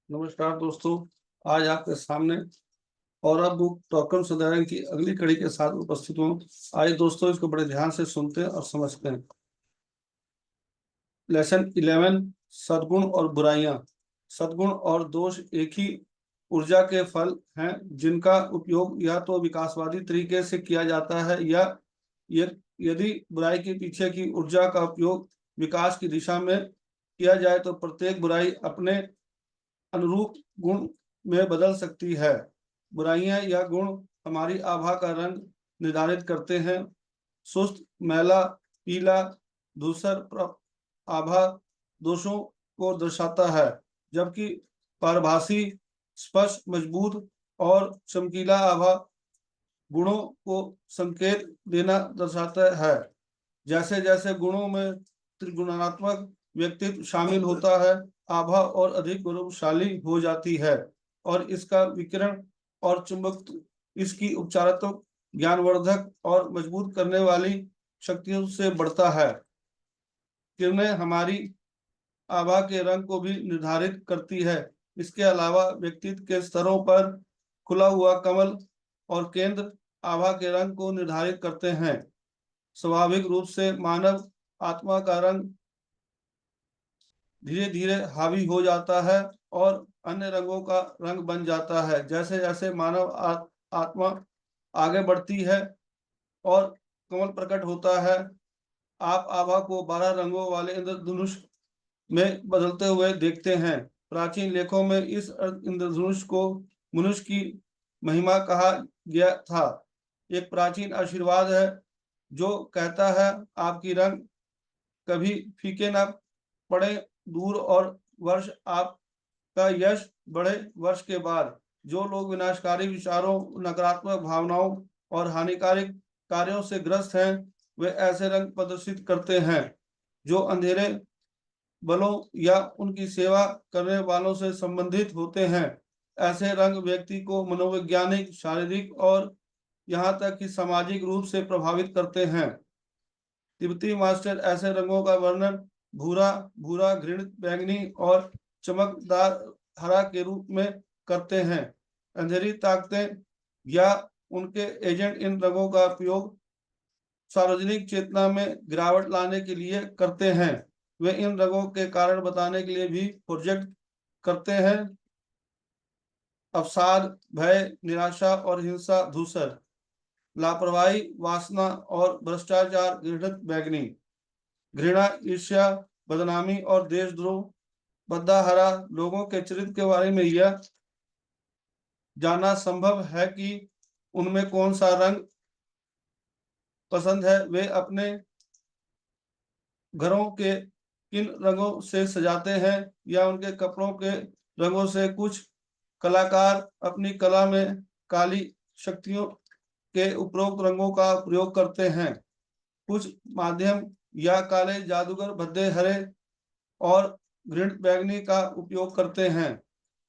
नमस्कार दोस्तों। आज आपके सामने और अब बुक टॉकन सदायन की अगली कड़ी के साथ उपस्थित हूँ। आइए दोस्तों, इसको बड़े ध्यान से सुनते हैं और समझते हैं। लेसन 11, सद्गुण और बुराइयां। सद्गुण और दोष एक ही ऊर्जा के फल हैं, जिनका उपयोग या तो विकासवादी तरीके से किया जाता है या यदि बुराई के पीछे की ऊर्जा का उपयोग विकास की दिशा में किया जाए तो प्रत्येक बुराई अपने अनुरूप गुण में बदल सकती है। बुराइयां या गुण हमारी आभा का रंग निर्धारित करते हैं। सुस्त, मैला, पीला, धूसर आभा दोषों को दर्शाता है, जबकि पारभासी, स्पष्ट, मजबूत और चमकीला आभा गुणों को संकेत देना दर्शाता है। जैसे जैसे गुणों में त्रिगुणात्मक व्यक्तित्व शामिल होता है, आभा और अधिक गौरवशाली हो जाती है और इसका विकिरण और चुंबक इसकी उपचारात्मक, ज्ञानवर्धक और मजबूत करने वाली शक्तियों से बढ़ता है। किरणें हमारी आभा के रंग को भी निर्धारित करती है। इसके अलावा व्यक्तित्व के स्तरों पर खुला हुआ कमल और केंद्र आभा के रंग को निर्धारित करते हैं। स्वाभाविक रूप से मानव आत्मा का रंग धीरे धीरे हावी हो जाता है और अन्य रंगों का रंग बन जाता है। जैसे जैसे मानव आत्मा आगे बढ़ती है और कमल प्रकट होता है, आप आभा को 12 रंगों वाले इंद्रधनुष में बदलते हुए देखते हैं। प्राचीन लेखों में इस इंद्रधनुष को मनुष्य की महिमा कहा गया था। एक प्राचीन आशीर्वाद है जो कहता है, आपकी रंग कभी फीके ना पड़े, दूर और वर्ष आपका यश बढ़े। वर्ष के बाद जो लोग विनाशकारी विचारों, नकारात्मक भावनाओं और हानिकारक कार्यों से ग्रस्त हैं, वे ऐसे रंग प्रदर्शित करते हैं जो अंधेरे बलों या उनकी सेवा करने वालों से संबंधित होते हैं। ऐसे रंग व्यक्ति को मनोवैज्ञानिक, शारीरिक और यहाँ तक कि सामाजिक रूप से प्रभावित करते हैं। तिब्बती मास्टर ऐसे रंगों का वर्णन भूरा, भूरा, घृणित बैंगनी और चमकदार हरा के रूप में करते हैं। अंधेरी ताकतें या उनके एजेंट इन रंगों का उपयोग सार्वजनिक चेतना में गिरावट लाने के लिए करते हैं। वे इन रंगों के कारण बताने के लिए भी प्रोजेक्ट करते हैं। अवसाद, भय, निराशा और हिंसा धूसर, लापरवाही, वासना और भ्रष्टाचार घृणित बैंगनी, घृणा, ईर्ष्या, बदनामी और देशद्रोह बद्दा हरा। लोगों के चरित्र के बारे में यह जानना संभव है कि उनमें कौन सा रंग पसंद है। वे अपने घरों के किन रंगों से सजाते हैं या उनके कपड़ों के रंगों से। कुछ कलाकार अपनी कला में काली शक्तियों के उपरोक्त रंगों का प्रयोग करते हैं। कुछ माध्यम या काले जादूगर भद्दे हरे और घृणित बैंगनी का उपयोग करते हैं।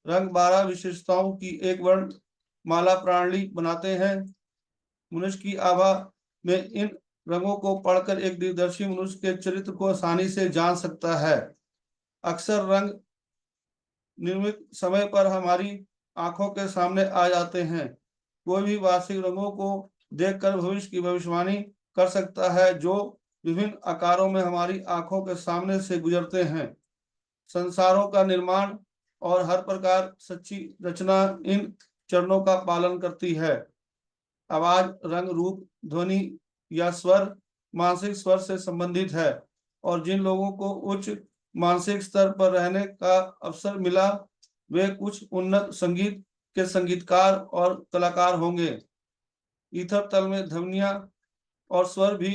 रंग 12 विशेषताओं की एक वर्ण माला प्रणाली बनाते हैं। मनुष्य की आभा में इन रंगों को पढ़कर एक दूरदर्शी मनुष्य के चरित्र को आसानी से जान सकता है। अक्सर रंग निर्मित समय पर हमारी आंखों के सामने आ जाते हैं। कोई भी वास्तविक रंगों को देखकर भविष्य की भविष्यवाणी कर सकता है, जो विभिन्न आकारों में हमारी आंखों के सामने से गुजरते हैं। संसारों का निर्माण और हर प्रकार सच्ची रचना इन चरणों का पालन करती है। आवाज, रंग, रूप, ध्वनि या स्वर मानसिक स्वर से संबंधित है और जिन लोगों को उच्च मानसिक स्तर पर रहने का अवसर मिला, वे कुछ उन्नत संगीत के संगीतकार और कलाकार होंगे। ईथर तल में ध्वनियां और स्वर भी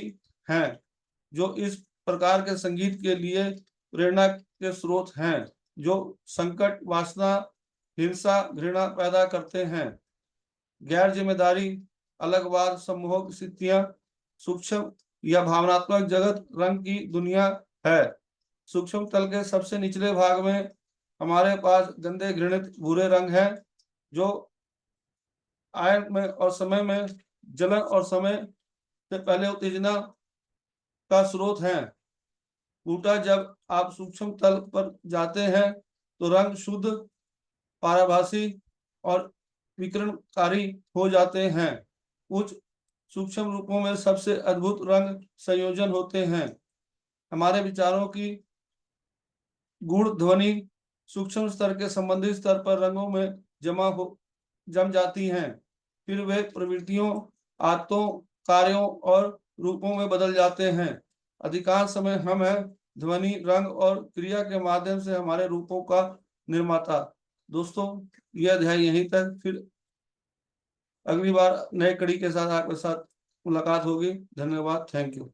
हैं जो इस प्रकार के संगीत के लिए प्रेरणा के स्रोत हैं, जो संकट, वासना, हिंसा, घृणा पैदा करते हैं। गैर जिम्मेदारी, अलगवाद, सम्मोहक स्थितियां, सूक्ष्म या भावनात्मक जगत रंग की दुनिया है। सूक्ष्म तल के सबसे निचले भाग में हमारे पास गंदे घृणित भूरे रंग हैं, जो आयन में और समय में जलन और समय से पहले उत्तेजना का स्रोत हैं। उल्टा जब आप सूक्ष्म तल पर जाते हैं तो रंग शुद्ध, पारभासी और विकिरणकारी हो जाते हैं। उच्च सूक्ष्म रूपों में सबसे अद्भुत रंग संयोजन होते हैं। हमारे विचारों की गुण ध्वनि सूक्ष्म स्तर के संबंधित स्तर पर रंगों में जम जाती हैं। फिर वे प्रवृत्तियों, आदतों, कार्यों और रूपों में बदल जाते हैं। अधिकांश समय हम हैं ध्वनि, रंग और क्रिया के माध्यम से हमारे रूपों का निर्माता। दोस्तों, यह अध्याय यहीं तक। फिर अगली बार नए कड़ी के साथ आपके साथ मुलाकात होगी। धन्यवाद। Thank you.